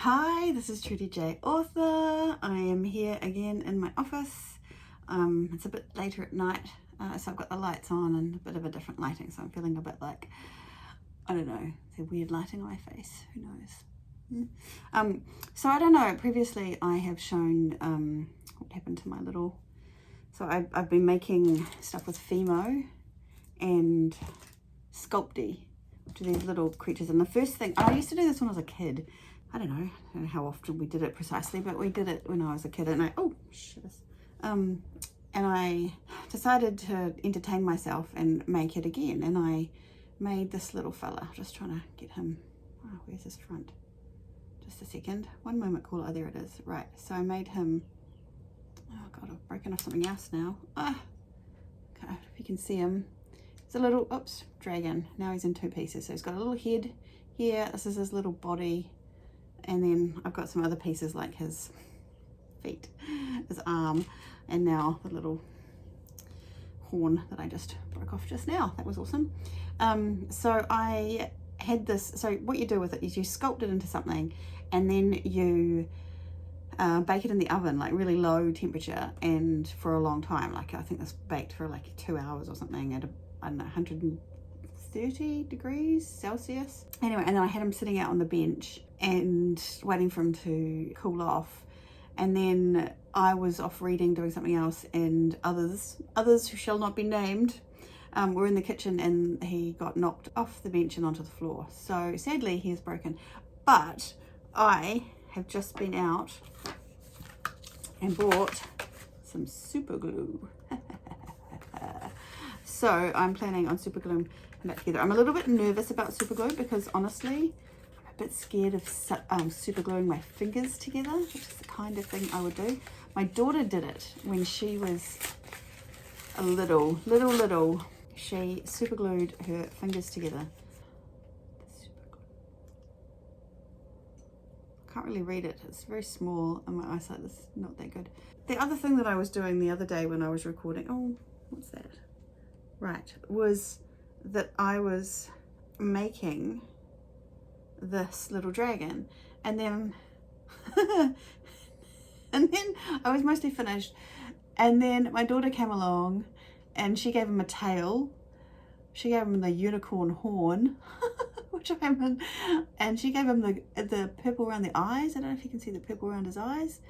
Hi, this is Trudy J, author. I am here again in my office. It's a bit later at night, so I've got the lights on and a bit of a different lighting, so I'm feeling a bit like, I don't know, the weird lighting on my face, who knows. So I don't know, previously I have shown what happened to my little, so I've been making stuff with Fimo and Sculpey, which are these little creatures, and the first thing, I used to do this when I was a kid. I don't know how often we did it precisely, but we did it when I was a kid, and and I decided to entertain myself and make it again, and I made this little fella. Just trying to get him. Oh, where's his front? Just a second. One moment, caller. There it is. Right. So I made him. Oh God, I've broken off something else now. Okay, if you can see him. It's a little, dragon. Now he's in two pieces. So he's got a little head here. This is his little body. And then I've got some other pieces like his feet, his arm, and now the little horn that I just broke off just now. That was awesome. So I had this, so what you do with it is you sculpt it into something, and then you bake it in the oven, like really low temperature and for a long time. Like I think this baked for like 2 hours or something at I don't know, 130 degrees Celsius. Anyway, and then I had him sitting out on the bench and waiting for him to cool off. And then I was off reading, doing something else, and others who shall not be named were in the kitchen, and he got knocked off the bench and onto the floor. So sadly, he is broken. But I have just been out and bought some super glue. So I'm planning on super gluing that together. I'm a little bit nervous about super glue because honestly, I'm a bit scared of super gluing my fingers together, which is the kind of thing I would do. My daughter did it when she was a little. She super glued her fingers together. Can't really read it. It's very small and my eyesight is not that good. The other thing that I was doing the other day when I was recording, oh, what's that? Right, was that I was making this little dragon, and then I was mostly finished, and then my daughter came along and she gave him a tail. She gave him the unicorn horn, which I'm in, and she gave him the purple around the eyes. I don't know if you can see the purple around his eyes.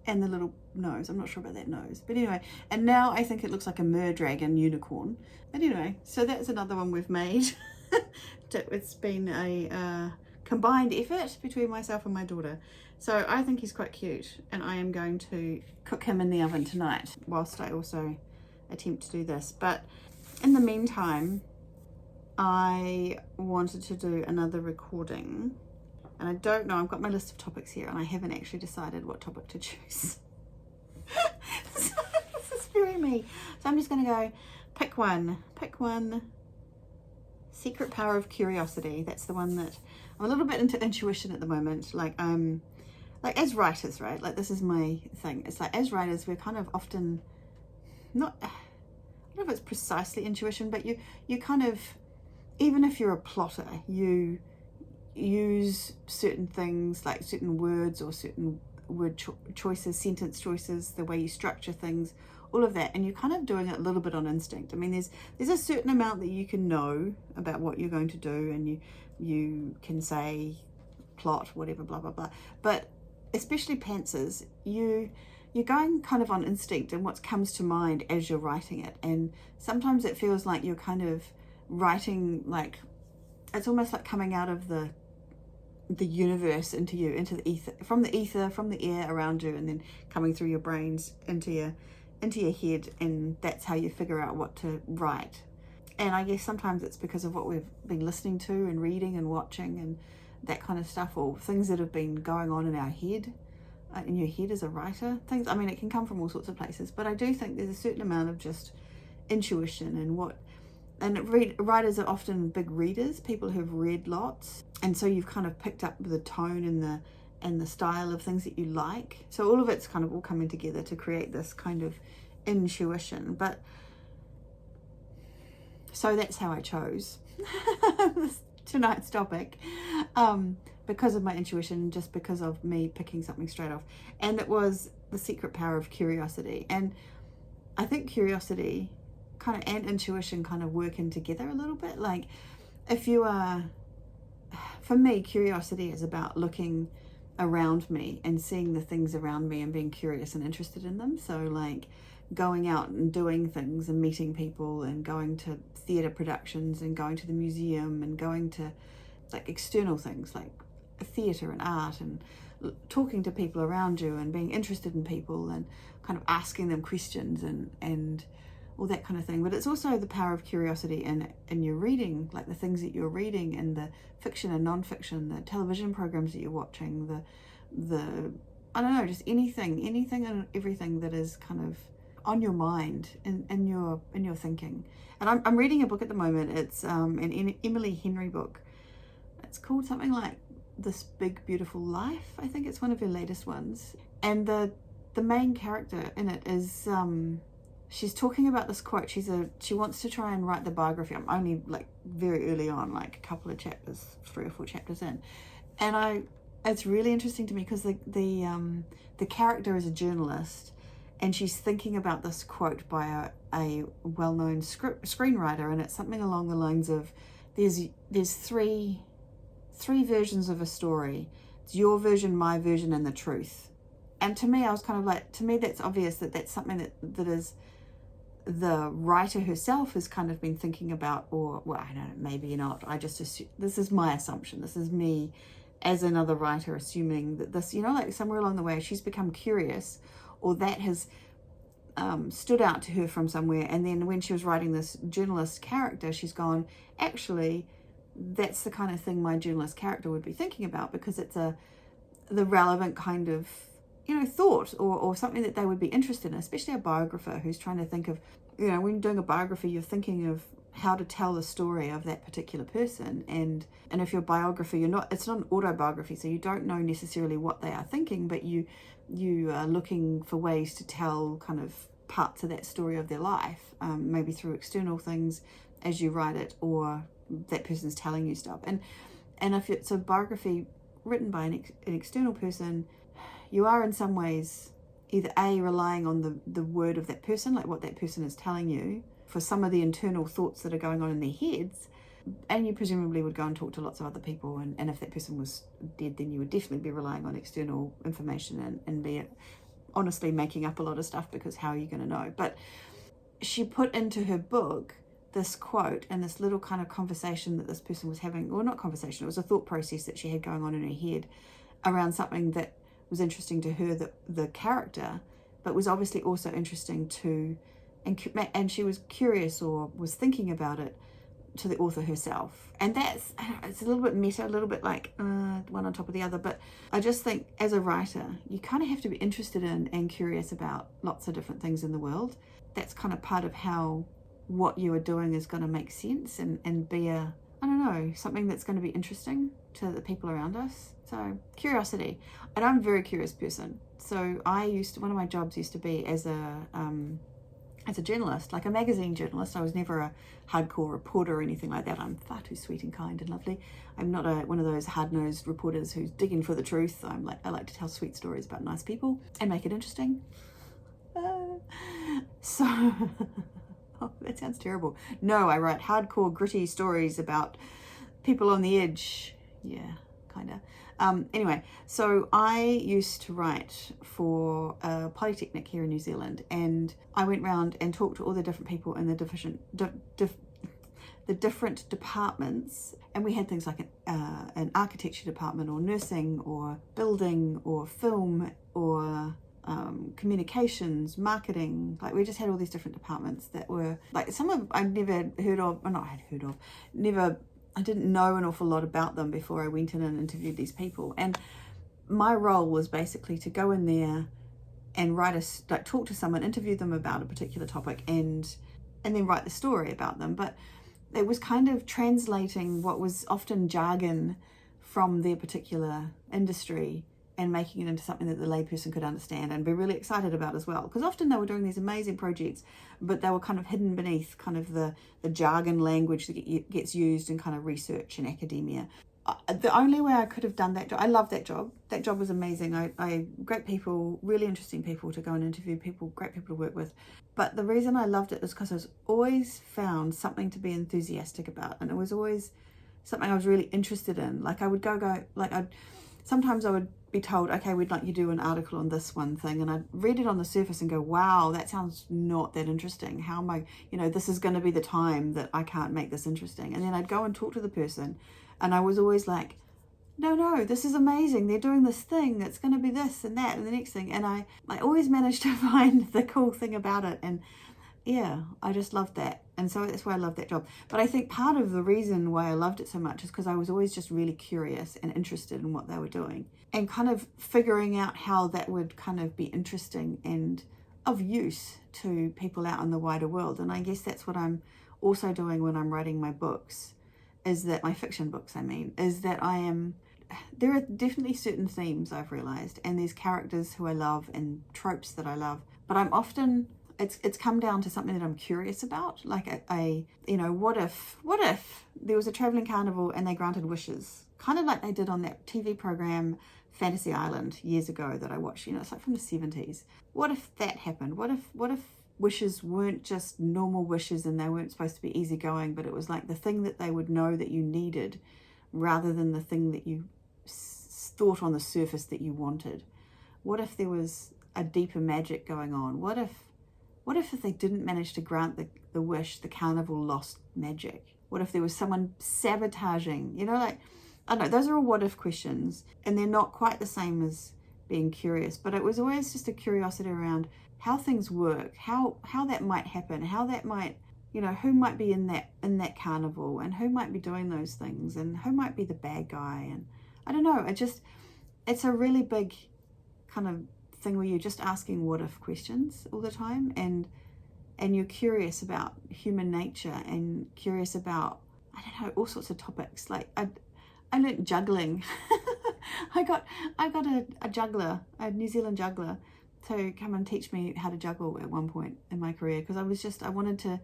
And the little nose. I'm not sure about that nose. But anyway, and now I think it looks like a mer-dragon unicorn. But anyway, so that's another one we've made. It's been a combined effort between myself and my daughter. So I think he's quite cute. And I am going to cook him in the oven tonight whilst I also attempt to do this. But in the meantime, I wanted to do another recording. And I don't know, I've got my list of topics here and I haven't actually decided what topic to choose. So this is very me. So I'm just going to go pick one. Secret Power of Curiosity. That's the one that I'm a little bit into intuition at the moment. Like as writers, right? Like this is my thing. It's like as writers, we're kind of often not, I don't know if it's precisely intuition, but you kind of, even if you're a plotter, you use certain things like certain words or certain word choices, sentence choices, the way you structure things, all of that, and you're kind of doing it a little bit on instinct. I mean, there's a certain amount that you can know about what you're going to do, and you can say plot, whatever, blah blah blah. But especially pantsers, you're going kind of on instinct and what comes to mind as you're writing it, and sometimes it feels like you're kind of writing like it's almost like coming out of the universe into you, into the ether, from the air around you, and then coming through your brains into your head, and that's how you figure out what to write. And I guess sometimes it's because of what we've been listening to and reading and watching and that kind of stuff, or things that have been going on in our head, in your head as a writer. Things, I mean, it can come from all sorts of places, but I do think there's a certain amount of just intuition and writers are often big readers, people who've read lots, and so you've kind of picked up the tone and the style of things that you like. So all of it's kind of all coming together to create this kind of intuition. But so that's how I chose tonight's topic, because of my intuition, just because of me picking something straight off. And it was the secret power of curiosity. And I think curiosity kind of and intuition kind of working together a little bit. Like, if you are, for me, curiosity is about looking around me and seeing the things around me and being curious and interested in them. So like going out and doing things and meeting people and going to theatre productions and going to the museum and going to like external things like theatre and art and talking to people around you and being interested in people and kind of asking them questions and all that kind of thing. But it's also the power of curiosity in your reading, like the things that you're reading and the fiction and non-fiction, the television programs that you're watching, the I don't know, just anything and everything that is kind of on your mind and in your thinking. And I'm reading a book at the moment. It's an Emily Henry book. It's called something like This Big Beautiful Life. I think it's one of her latest ones. And the main character in it is she's talking about this quote. She wants to try and write the biography. I'm only like very early on, like a couple of chapters, 3 or 4 chapters in, and it's really interesting to me because the character is a journalist, and she's thinking about this quote by a well-known screenwriter, and it's something along the lines of there's three versions of a story. It's your version, my version, and the truth. And to me, I was kind of like, to me that's obvious that that's something that is the writer herself has kind of been thinking about, or well, I don't know, maybe not. I just assume, this is my assumption. This is me as another writer assuming that this, like somewhere along the way she's become curious, or that has stood out to her from somewhere. And then when she was writing this journalist character, she's gone, actually, that's the kind of thing my journalist character would be thinking about, because it's the relevant kind of thought or something that they would be interested in, especially a biographer who's trying to think of, when you're doing a biography, you're thinking of how to tell the story of that particular person. And if your biography, it's not an autobiography, so you don't know necessarily what they are thinking, but you are looking for ways to tell kind of parts of that story of their life, maybe through external things as you write it, or that person's telling you stuff. And if it's a biography written by an external person, you are in some ways either A, relying on the word of that person, like what that person is telling you, for some of the internal thoughts that are going on in their heads, and you presumably would go and talk to lots of other people, and if that person was dead, then you would definitely be relying on external information and be honestly making up a lot of stuff, because how are you going to know? But she put into her book this quote and this little kind of conversation that this person was having, or not conversation, it was a thought process that she had going on in her head around something that was interesting to her, the character, but was obviously also interesting to, and she was curious or was thinking about it to the author herself. And it's a little bit meta, a little bit like one on top of the other, but I just think as a writer, you kind of have to be interested in and curious about lots of different things in the world. That's kind of part of how what you are doing is going to make sense and be something that's going to be interesting to the people around us. So curiosity. And I'm a very curious person. So one of my jobs used to be as a journalist, like a magazine journalist. I was never a hardcore reporter or anything like that. I'm far too sweet and kind and lovely. I'm not one of those hard-nosed reporters who's digging for the truth. I like to tell sweet stories about nice people and make it interesting. Oh, that sounds terrible. No, I write hardcore, gritty stories about people on the edge. Yeah, kind of. Anyway, so I used to write for a Polytechnic here in New Zealand, and I went round and talked to all the different people in the different departments, and we had things like an architecture department, or nursing, or building, or film, or communications, marketing. Like, we just had all these different departments that were like, some of I'd never heard of, or not had heard of, I didn't know an awful lot about them before I went in and interviewed these people. And my role was basically to go in there and talk to someone, interview them about a particular topic, and then write the story about them. But it was kind of translating what was often jargon from their particular industry and making it into something that the layperson could understand and be really excited about as well. Because often they were doing these amazing projects, but they were kind of hidden beneath kind of the jargon language that gets used in kind of research and academia. The only way I could have done that job, I love that job. That job was amazing. I great people, really interesting people to go and interview, people, great people to work with. But the reason I loved it is because I was always found something to be enthusiastic about, and it was always something I was really interested in. Like I would sometimes I would be told, okay, we'd like you to do an article on this one thing, and I'd read it on the surface and go, wow, that sounds not that interesting. How am I, this is going to be the time that I can't make this interesting. And then I'd go and talk to the person, and I was always like, no, this is amazing. They're doing this thing that's going to be this and that and the next thing. And I always managed to find the cool thing about it. And yeah, I just loved that. And so that's why I loved that job. But I think part of the reason why I loved it so much is because I was always just really curious and interested in what they were doing and kind of figuring out how that would kind of be interesting and of use to people out in the wider world. And I guess that's what I'm also doing when I'm writing my books, is that my fiction books, is that there are definitely certain themes I've realized, and there's characters who I love and tropes that I love, but I'm often, it's come down to something that I'm curious about. Like what if there was a traveling carnival and they granted wishes, kind of like they did on that TV program Fantasy Island years ago that I watched, it's like from the 70s. What if that happened? What if wishes weren't just normal wishes and they weren't supposed to be easygoing, but it was like the thing that they would know that you needed rather than the thing that you thought on the surface that you wanted? What if there was a deeper magic going on? What if they didn't manage to grant the wish, the carnival lost magic? What if there was someone sabotaging? I don't know, those are all what if questions, and they're not quite the same as being curious, but it was always just a curiosity around how things work, how that might happen, how that might, who might be in that carnival, and who might be doing those things, and who might be the bad guy. And I don't know, it's a really big kind of thing where you're just asking what if questions all the time, and you're curious about human nature and curious about, I don't know, all sorts of topics. Like I learnt juggling. I got a juggler, a New Zealand juggler, to come and teach me how to juggle at one point in my career, because I wanted to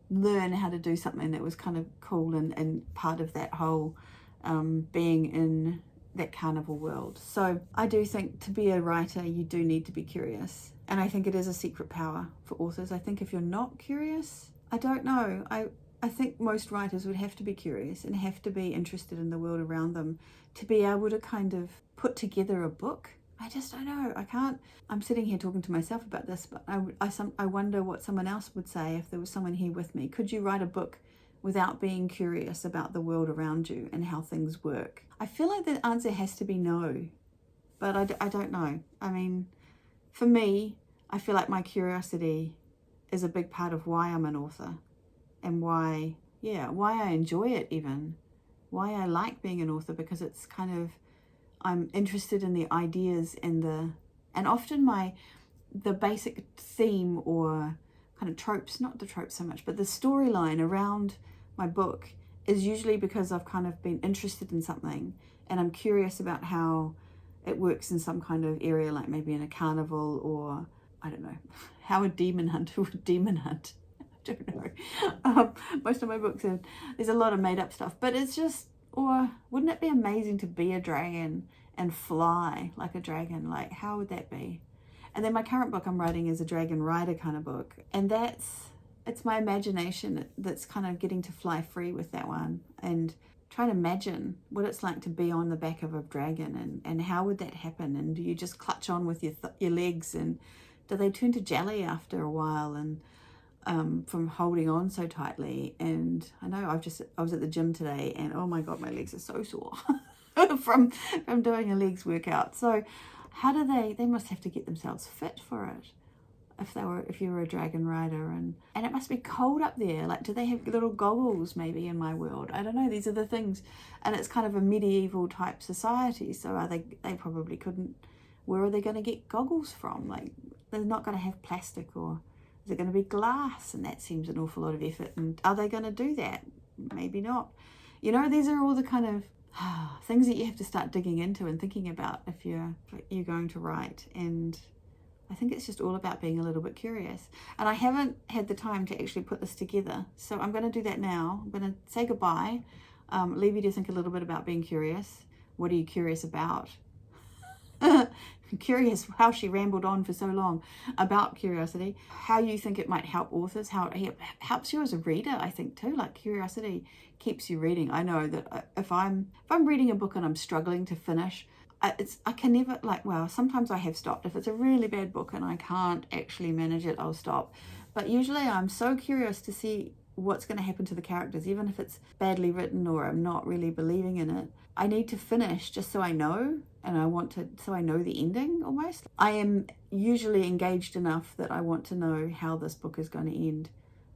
learn how to do something that was kind of cool and part of that whole being in that carnival world. So I do think to be a writer, you do need to be curious. And I think it is a secret power for authors. I think if you're not curious, I don't know. I think most writers would have to be curious and have to be interested in the world around them to be able to kind of put together a book. I just don't know. I can't. I'm sitting here talking to myself about this, but I wonder what someone else would say if there was someone here with me. Could you write a book without being curious about the world around you and how things work? I feel like the answer has to be no, but I don't know. I mean, for me, I feel like my curiosity is a big part of why I'm an author. And why I enjoy it, even why I like being an author, because it's kind of, I'm interested in the ideas and often the basic theme or kind of tropes, not the tropes so much, but the storyline around my book is usually because I've kind of been interested in something and I'm curious about how it works in some kind of area, like maybe in a carnival, or I don't know, how a demon hunter would demon hunt. Don't know. Most of my books there's a lot of made up stuff, but it's just, or wouldn't it be amazing to be a dragon and fly like a dragon? Like, how would that be? And then my current book I'm writing is a dragon rider kind of book, and it's my imagination that's kind of getting to fly free with that one and trying to imagine what it's like to be on the back of a dragon, and how would that happen, and do you just clutch on with your legs, and do they turn to jelly after a while, and from holding on so tightly. And I know I was at the gym today, and oh my god, my legs are so sore from doing a legs workout. So how do they must have to get themselves fit for it if you were a dragon rider, and it must be cold up there. Like, do they have little goggles maybe in my world? I don't know. These are the things, and it's kind of a medieval type society, so they probably couldn't. Where are they going to get goggles from? Like, they're not going to have plastic, or is it going to be glass? And that seems an awful lot of effort. And are they going to do that? Maybe not. These are all the kind of things that you have to start digging into and thinking about if you're going to write. And I think it's just all about being a little bit curious. And I haven't had the time to actually put this together, so I'm going to do that now. I'm going to say goodbye, leave you to think a little bit about being curious. What are you curious about? Curious how she rambled on for so long about curiosity, how you think it might help authors, how it helps you as a reader. I think too, like, curiosity keeps you reading. I know that if I'm reading a book and I'm struggling to finish, I can never, like, well, sometimes I have stopped. If it's a really bad book and I can't actually manage it, I'll stop. But usually I'm so curious to see what's going to happen to the characters, even if it's badly written or I'm not really believing in it. I need to finish just so I know, and so I know the ending almost. I am usually engaged enough that I want to know how this book is going to end.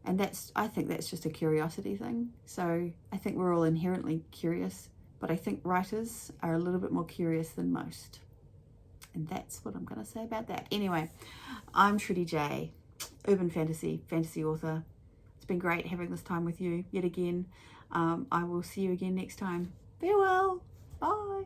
And I think that's just a curiosity thing. So I think we're all inherently curious, but I think writers are a little bit more curious than most. And that's what I'm going to say about that. Anyway, I'm Trudy J, urban fantasy author. It's been great having this time with you yet again. I will see you again next time. Farewell. Bye.